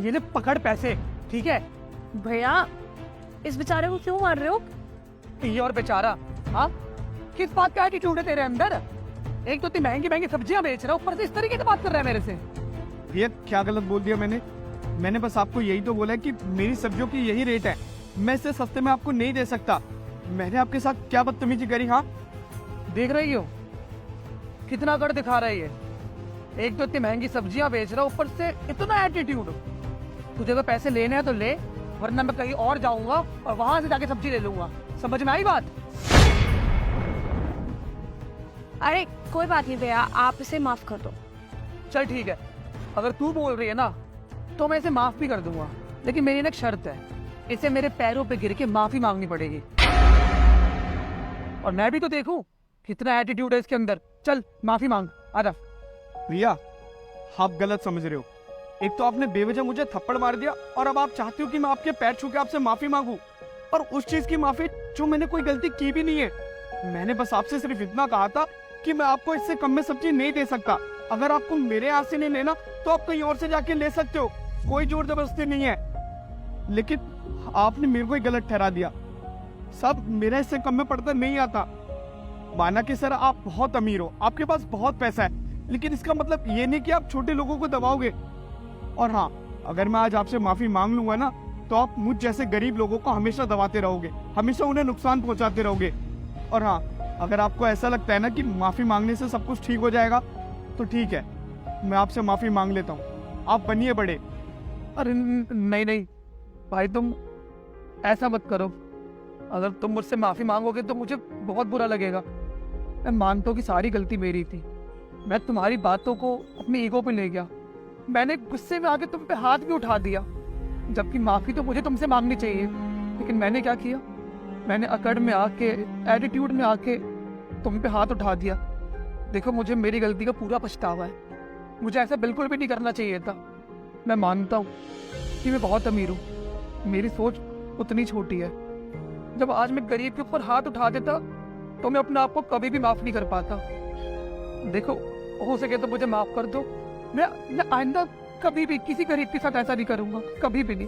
ये ले पकड़ पैसे, ठीक है? भैया इस बेचारे को क्यों मार रहे हो? ये और बेचारा, हाँ? किस बात का एटीट्यूड है तेरे अंदर? एक तो इतनी महंगी महंगी सब्जियां बेच रहा है, ऊपर से इस तरीके से बात कर रहा है मेरे से। भैया क्या गलत बोल दिया मैंने बस आपको यही तो बोला है कि मेरी सब्जियों की यही रेट है, मैं इससे सस्ते में आपको नहीं दे सकता। मैंने आपके साथ क्या बदतमीजी करी? हाँ देख रही हो कितना कर दिखा रहा है ये। एक तो इतनी महंगी सब्जियां बेच रहा है, ऊपर से इतना एटीट्यूड। तुझे तो पैसे लेने हैं तो ले, वरना मैं कहीं और जाऊंगा और वहां से जाके सब्जी ले लूंगा। समझ में आई बात? अरे कोई बात नहीं भैया, आप इसे माफ कर दो। चल ठीक है, अगर तू बोल रही है ना तो मैं इसे माफ भी कर दूंगा, लेकिन मेरी ना एक शर्त है, इसे मेरे पैरों पे गिर के माफी मांगनी पड़ेगी। और मैं भी तो देखूं कितना एटीट्यूड है इसके अंदर। चल माफी मांग, आजा। भैया आप गलत समझ रहे हो। एक तो आपने बेवजह मुझे थप्पड़ मार दिया और अब आप चाहते हो कि मैं आपके पैर छू के आपसे माफी मांगू, और उस चीज की माफी जो मैंने कोई गलती की भी नहीं है। मैंने बस आपसे सिर्फ इतना कहा था कि मैं आपको इससे कम में सब्जी नहीं दे सकता। अगर आपको मेरे यहाँ से नहीं लेना तो आप कहीं और से जाके ले सकते हो, कोई जोर जबरदस्ती नहीं है। लेकिन आपने मेरे को ही गलत ठहरा दिया। सब मेरा इससे कम में पड़ता नहीं आता। माना कि सर आप बहुत अमीर हो, आपके पास बहुत पैसा है, लेकिन इसका मतलब ये नहीं कि आप छोटे लोगों को दबाओगे। और हाँ, अगर मैं आज आपसे माफी मांग लूंगा ना तो आप मुझ जैसे गरीब लोगों को हमेशा दबाते रहोगे, हमेशा उन्हें नुकसान पहुंचाते रहोगे। और हाँ, अगर आपको ऐसा लगता है ना कि माफी मांगने से सब कुछ ठीक हो जाएगा तो ठीक है, मैं आपसे माफी मांग लेता हूँ, आप बनिए बड़े। अरे नहीं नहीं भाई, तुम ऐसा मत करो। अगर तुम मुझसे माफी मांगोगे तो मुझे बहुत बुरा लगेगा। मैं मानता हूँ कि सारी गलती मेरी थी। मैं तुम्हारी बातों को अपनी ईगो पे ले गया, मैंने गुस्से में आके तुम पे हाथ भी उठा दिया, जबकि माफी तो मुझे तुमसे मांगनी चाहिए। लेकिन मैंने क्या किया, मैंने अकड़ में आके, एटीट्यूड में आके तुम पे हाथ उठा दिया। देखो मुझे मेरी गलती का पूरा पछतावा है, मुझे ऐसा बिल्कुल भी नहीं करना चाहिए था। मैं मानता हूँ कि मैं बहुत अमीर हूँ, मेरी सोच उतनी छोटी है। जब आज मैं गरीब के ऊपर हाथ उठा देता तो मैं अपने आप को कभी भी माफ नहीं कर पाता। देखो हो सके तो मुझे माफ कर दो। मैं आइंदा कभी भी किसी गरीब के साथ ऐसा नहीं करूंगा, कभी भी नहीं।